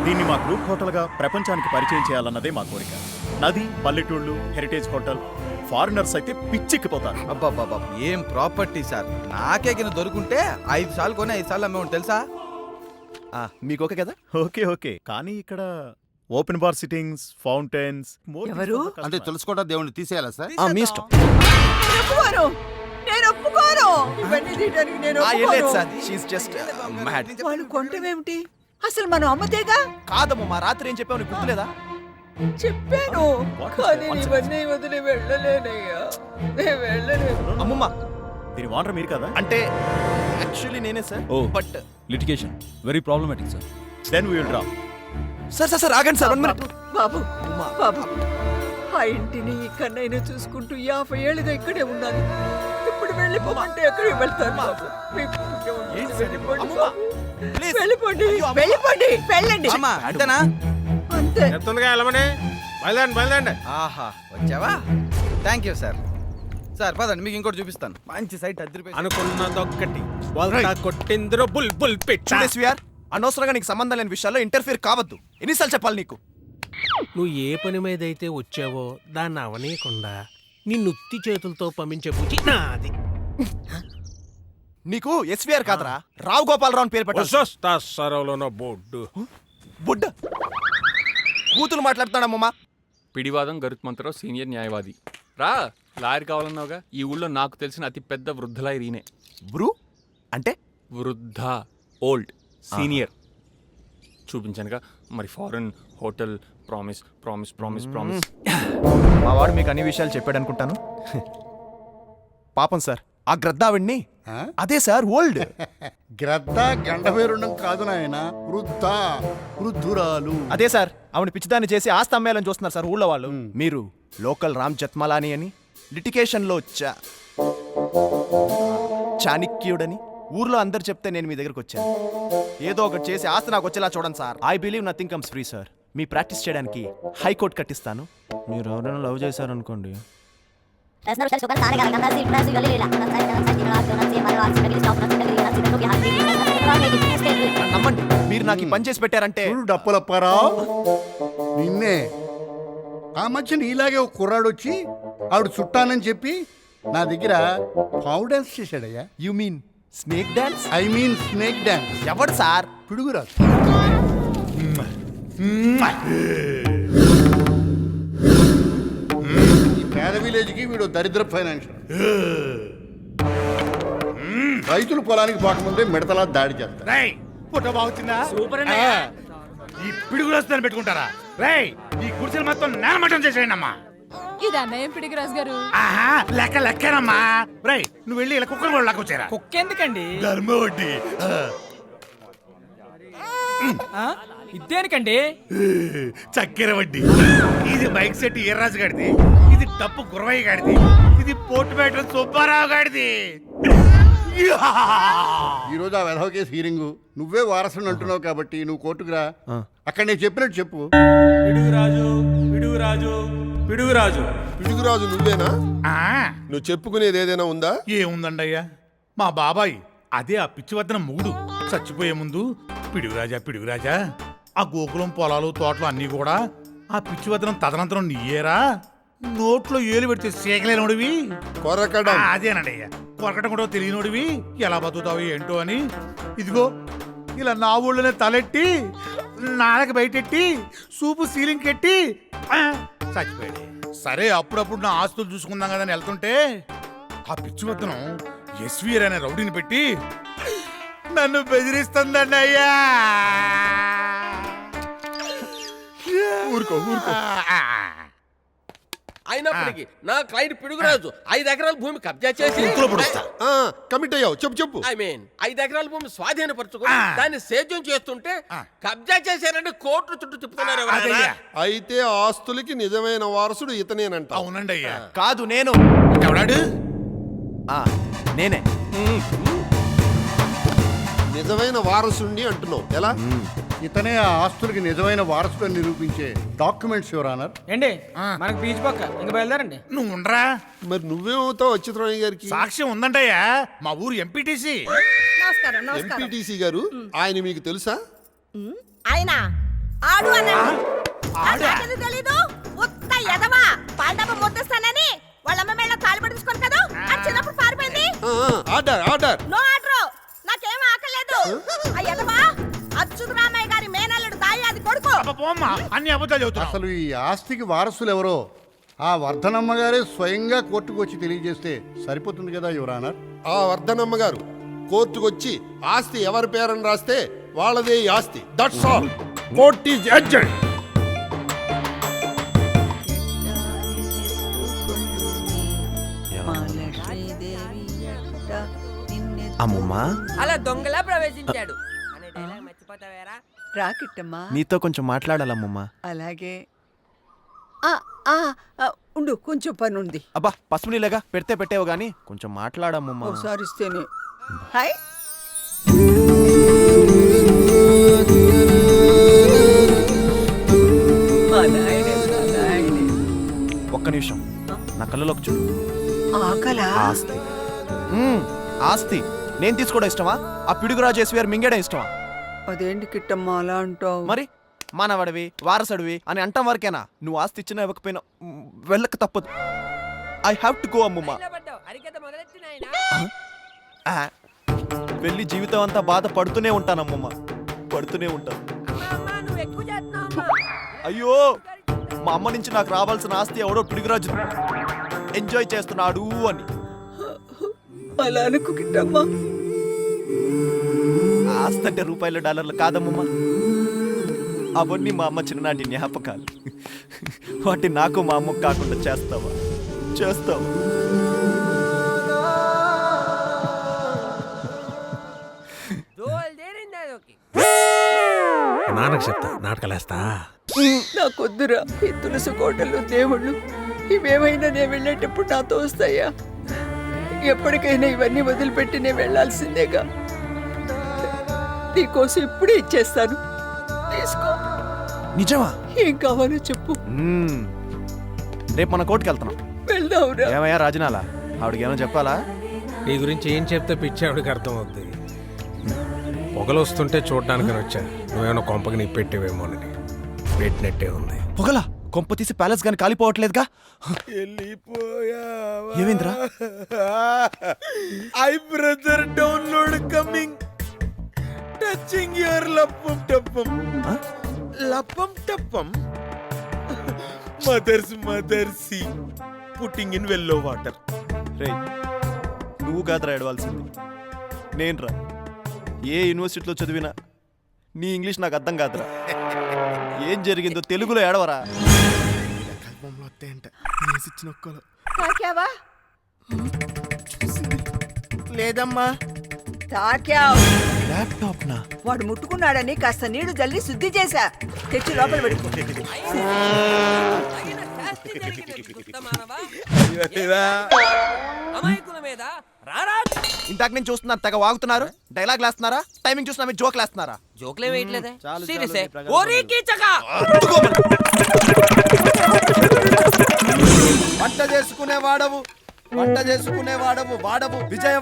దీన్ని మా గ్రూప్ హోటల్గా ప్రపంచానికి పరిచయం చేయాలన్నదే మా కోరిక. నది, పల్లెటూళ్ళు, హెరిటేజ్ హోటల్, ఫారినర్స్ అయితే పిచ్చెక్కిపోతారు. అబ్బాబ్బాబ్బా ఏం ప్రాపర్టీ సార్. నాకే కింద దొరుకుంటే 5 సార్లు కొని 5 సార్లు అమ్మేవాడు తెలుసా. మీకు ఓకే కదా? ఓకే కానీ ఇక్కడ ఓపెన్ బార్ సిట్టింగ్స్, ఫౌంటైన్స్, ఎవరు? అంటే తెలుసుకోవడం దేవుణ్ణి తీసేయాలా సార్? మీ ఇష్టం. నేను ఒప్పుకోను. ఇవన్నీ తీయడానికి నేను ఒప్పుకోను. Sir she's just mad. వాళ్ళు కొంటవేమిటి? అసలు మనం అమ్మతేగా. కాదమ్మ, మా రాత్రి ఏం చెప్పావు నీకు గుర్తులేదా? చెప్పాను కానీ ఇవన్నీ వదిలి వెళ్ళలేనయ్యా. నేను వెళ్ళలేను. అమ్మమ్మ దీని వాండర్ మీరు కదా? అంటే యాక్చువల్లీ నేనే sir. But litigation very problematic sir. Then we will drop. Sir ఆగండి సార్. 1 minute. బాబు బాబు ఆ ఇంటిని కన్నైనా చూసుకుంటూ 50 ఏళ్ళుగా ఇక్కడే ఉన్నాను. ఇప్పుడు వెళ్ళిపోమంటే ఎక్కడికి వెళ్తాను బాబు? వెళ్ళిపోండి బాబు. వెళ్ళిపోండి వెళ్ళిపోండి వెళ్ళండి. అమ్మా అంతేనా? అంతే. తొందరగా వెళ్ళమని బయలుదేరండి. ఆహా వచ్చావా? Thank you sir. సార్ పదండి మీకు ఇంకోటి చూపిస్తాను. మంచి సైట్ అదిరిపోయి అనుకున్నదొక్కటి కొట్టిందిరో బుల్ బుల్ పెట్టు. అనవసరంగా నీకు సంబంధం లేని విషయాల్లో ఇంటర్ఫియర్ కావద్దు. ఎన్నిసార్లు చెప్పాలి నీకు? నువ్వు ఏ పని మీద అయితే వచ్చావో దాన్ని అవనీయకుండా నిన్నుత్తి చేతులతో పంపించే పూచి నాది. నీకు ఎస్వీఆర్ కాదరా, రావు గోపాలరావు అని పేరు పెట్టారు. సరవలోనో బోర్డు బుడ్డ కూతులు మాట్లాడుతున్నాడమ్మా. పిడివాదం గరుత్మంతరావు సీనియర్ న్యాయవాది. రా లాయర్ కావాలన్నావుగా. ఈ ఊళ్ళో నాకు తెలిసిన అతి పెద్ద వృద్ధ లాయర్ ఈయనే. బ్రూ అంటే వృద్ధ, ఓల్డ్, సీనియర్. చూపించానుగా మరి. Foreign, hotel, promise promise promise promise. మా వాడు మీకు అన్ని విషయాలు చెప్పాడు అనుకుంటాను. పాపం సార్ ఆ గ్రద్దావిడ్ని. అదే సార్ ఓల్డ్. గ్రద్ద గండవేరుండం కాదు నాయన, వృద్ధురాలు. అదే సార్ ఆవిడ పిచ్చిదాన్ని చేసి ఆస్తి అమ్మేయాలని చూస్తున్నారు సార్ ఊళ్ళో వాళ్ళు. మీరు లోకల్ రామ్ జత్మలాని అని లిటికేషన్లో చాణక్యుడని ఊర్లో అందరు చెప్తే నేను మీ దగ్గరకు వచ్చాను. ఏదో ఒకటి చేసి ఆస్తి నాకు వచ్చేలా చూడండి sir. I believe nothing comes free sir. Me practice చేయడానికి హైకోర్టు కట్టిస్తాను. మీరు ఎవరైనా లవ్ చేశారనుకోండి. నమ్మండి, మీరు నాకు ఈ పని చేసి పెట్టారంటే. డప్పులప్పారావు నిన్నే. ఆ మధ్య నీలాగే ఒక కుర్రాడు వచ్చి ఆవిడ చుట్టానని చెప్పి నా దగ్గర పావు డాన్స్ చేశాడయ్యా. You mean snake dance? I mean snake dance. ఎవడు సార్? పిడుగురాదు. ఈ పేద విలేజ్ కి వీడు దరిద్ర ఫైనాన్షియల్. రైతులు పొలానికి పోకముందే మిడతలా దాడి చేస్తారు. ఈ పిడుగులు వస్తుందని పెట్టుకుంటారా? రేయ్ ఈ కుర్చీలు మొత్తం నేలమట్టం చేసేయండి అమ్మా. ఇది అన్నయ్య పిడిగిరాజు గారు. ఆహా లెక్కనమ్మా. రేయ్ నువ్వు వెళ్ళి ఇలా కుక్కలు కూడా లాక్కొచ్చారా? కుక్క ఎందుకండి? ధర్మ వడ్డీ. ఇదేనికండి? చక్కెర వడ్డీ. ఇది బైక్ సెట్ ఈర్రాజు గాడిది, ఇది టప్పు గురవయ్య గాడిది, ఇది పోర్టుపేట సుబ్బారావు గాడిది. ఈ రోజు ఆ వెధవ కేసు హీరింగ్. నువ్వే వారసుని అంటున్నావు కాబట్టి నువ్వు కోర్టుకు రా. అక్కడ నేను చెప్పినట్టు చెప్పు. పిడుగురాజు నువ్వేనా? ఆ, నువ్వు చెప్పుకునేది ఏదైనా ఉందా? ఏముందండి అయ్యా, మా బాబాయ్ అదే ఆ పిచ్చివద్దన మూడు చచ్చిపోయే ముందు పిడుగురాజా ఆ గోకులం పొలాలు తోటలు అన్నీ కూడా ఆ పిచ్చివద్దనం తదనంతరం నీయేరా, నోట్లో ఏలు పెడితే సీకలేనోడివి. కొరకడం. అదేనండి అయ్యా, కొరకటం కూడా తెలియనోడివి ఎలా బతుకుతావు ఏంటో అని ఇదిగో ఇలా నా ఊళ్ళోనే తలెట్టి నాలుక బయటెట్టి సూపు సీలింగ్ కెట్టి చచ్చిపోయాడు. సరే అప్పుడప్పుడు నా ఆస్తులు చూసుకుందాం కదా అని వెళ్తుంటే ఆ పిచ్చివద్దనం ఎస్వీఆర్ అనే రౌడీని పెట్టి నన్ను బెదిరిస్తుందండి అయ్యా. ఊరుకో. అయినప్పటికీ నా క్లయింట్ పిడుగురాజు 5 ఎకరాల భూమి కబ్జా చేసి కమిట్ అయ్యావు. చెప్పు. ఐ మీన్ 5 ఎకరాల భూమి స్వాధీనపరచుకుని దాన్ని సేద్యం చేస్తుంటే కబ్జా చేశారని కోర్టు చుట్టూ తిప్పుతున్నారు. అయితే ఆస్తులకి నిజమైన వారసుడు ఇతనేనంట. అవునండి అయ్యా. కాదు నేను. ఎవడాడు? నేనే. నిజమైన వారసుని అంటున్నావు ఎలా? ఇతనే ఆ ఆస్తులకి నిజమైన వారసుడు నిరూపించే డాక్యుమెంట్స్ యువర్ ఆనర్. ఏంటి మనకు బీచ్ పక్క ఇంక బయలుదేరండి. నువ్వు ఉండరా. మరి నువ్వేమవుతావు అచ్యుతరాణి గారికి? సాక్ష్యం ఉందంటయ్యా, మా ఊరు ఎంపీటీసీ. ఎంపీటీసీ గారు ఆయన మీకు తెలుసా? ఆయన ఆడు అన్నాడు. నాకెందుకు తెలీదు? ఉత్త ఎదవా పాండవ ముద్దస్తానని వాళ్ళ అమ్మ మేళ్ళ కాలు పట్టుకుని కదా అది చిన్నప్పుడు పారిపోయింది. Order order. నో ఆర్డర్, నాకేం ఆకలేదు. ఆ ఎదవా అచ్యుత రామయ్య గారి మేనల్లుడు దాయాది కొడుకు. పోమ్మా, అన్ని అబద్ధాలు చెబుతున్నావు. అసలు ఈ ఆస్తికి వారసులు ఎవరో ఆ వర్ధనమ్మ గారే స్వయంగా కోర్టుకు వచ్చి తెలియజేస్తే సరిపోతుంది కదా యువర్ ఆనర్. ఆ వర్ధనమ్మ గారు కోర్టుకు వచ్చి ఆస్తి ఎవరి పేరని రాస్తే వాళ్ళదే ఈ ఆస్తి. That's all. Court is adjourn. అమ్మమ్మా అలా దొంగలా ప్రవేశించాడు అనే డైలాగ్ మర్చిపోతావేరా? రాకిట్టమ్మా. నీతో కొంచెం మాట్లాడాలమ్మమ్మా. అలాగే ఉండు, కొంచెం పని ఉంది. అబ్బా పసుపు నీళ్ళగా పెడితే పెట్టేవు గానీ కొంచెం మాట్లాడమ్మమ్మా. ఒకసారి ఇస్తేనే. హాయ్ మా నాయనే, మా నాయనే. ఒక్క నిమిషం నా కళ్ళలోకి చూడు. ఆకలా? ఆస్తి ఆస్తి నేను తీసుకోవడం ఇష్టమా? ఆ పిడుగురాజు ఎస్వీఆర్ మింగేయడం ఇష్టమా? అదేంటి కిట్టమ్మా అలా అంటావు? మరి మానవడివి వారసుడివి అని అంటాం వరకేనా? నువ్వు ఆస్తి ఇచ్చినా ఇవ్వకపోయినా వెళ్ళక తప్పదు. ఐ హావ్ టు గో అమ్మమ్మా. వెళ్ళి జీవితం అంతా బాధ పడుతూనే ఉంటానమ్మమ్మా, పడుతూనే ఉంటాను. అయ్యో మా అమ్మ నుంచి నాకు రావాల్సిన ఆస్తి ఎవడో పిడుగురాజు ఎంజాయ్ చేస్తున్నాడు అని. అలా అనుకు కిట్టమ్మా. ఆస్తి అంటే రూపాయలు డాలర్లు కాదమ్మమ్మా, అవన్నీ మా అమ్మ చిన్ననాటి జ్ఞాపకాలు. వాటి నాకు మా అమ్మకు కాకుండా చేస్తావా? చేస్తావా? నాన్నకు చెప్తా, నాటకాలేస్తా. నాకొద్దురా ఈ తులసి కోటలు దేవుళ్ళు ఇవేమైనా నేను వెళ్ళేటప్పుడు నాతో వస్తాయా? ఎప్పటికైనా ఇవన్నీ వదిలిపెట్టి నేను వెళ్ళాల్సిందేగా. నీకోసం ఇప్పుడే ఇచ్చేస్తాను, తీసుకో. నిజమా? ఏం కావాలో చెప్పు. రేపు మన కోర్టుకి వెళ్తున్నాం. వెళ్దావురా. ఏమయ్యా రాజనాల, ఆవిడకి ఏమైనా చెప్పాలా? నీ గురించి ఏం చెప్తే పిచ్చావిడికి అర్థమవుద్ది. పొగలు వస్తుంటే చూడడానికి వచ్చా, నువ్వేమో కొంపకి నీ పెట్టేవేమోనని. పెట్టినట్టే ఉంది. పొగలా? కొంప తీసి ప్యాలెస్ గాని కాలిపోవట్లేదుగా? ఏమైందిరా? I brother download coming. Touching your లప్పం టప్పం. లప్పం టప్పం. మదర్సీ పుట్టింగ్ ఇన్ వెల్లో వాటర్. రే నువ్వు కాదురా ఏడవాల్సింది, నేను రా. ఏ యూనివర్సిటీలో చదివినా నీ ఇంగ్లీష్ నాకు అర్థం కాదురా. ఏం జరిగిందో తెలుగులో ఏడవరా. తాకావా? లేదమ్మా. తాకావ్. ల్యాప్టాప్ నా వాడు ముట్టుకున్నాడని కాస్త నీళ్లు జల్లి శుద్ధి చేశా. తెచ్చి లోపల పెట్టుకో. ఇందాక నేను చూస్తున్నాను, తెగ వాగుతున్నారు. డైలాగ్ లేస్తున్నారా? టైమింగ్ చూస్తున్నా మీరు జోక్ లేస్తున్నారా? జోక్లే వేయట్లేదే. చాలు, సీరియసే. చాలు, నీ ఓరీ కీచకా. వంట చేసుకునే వాడవు, వంట చేసుకునే వాడవు, వాడవు విజయ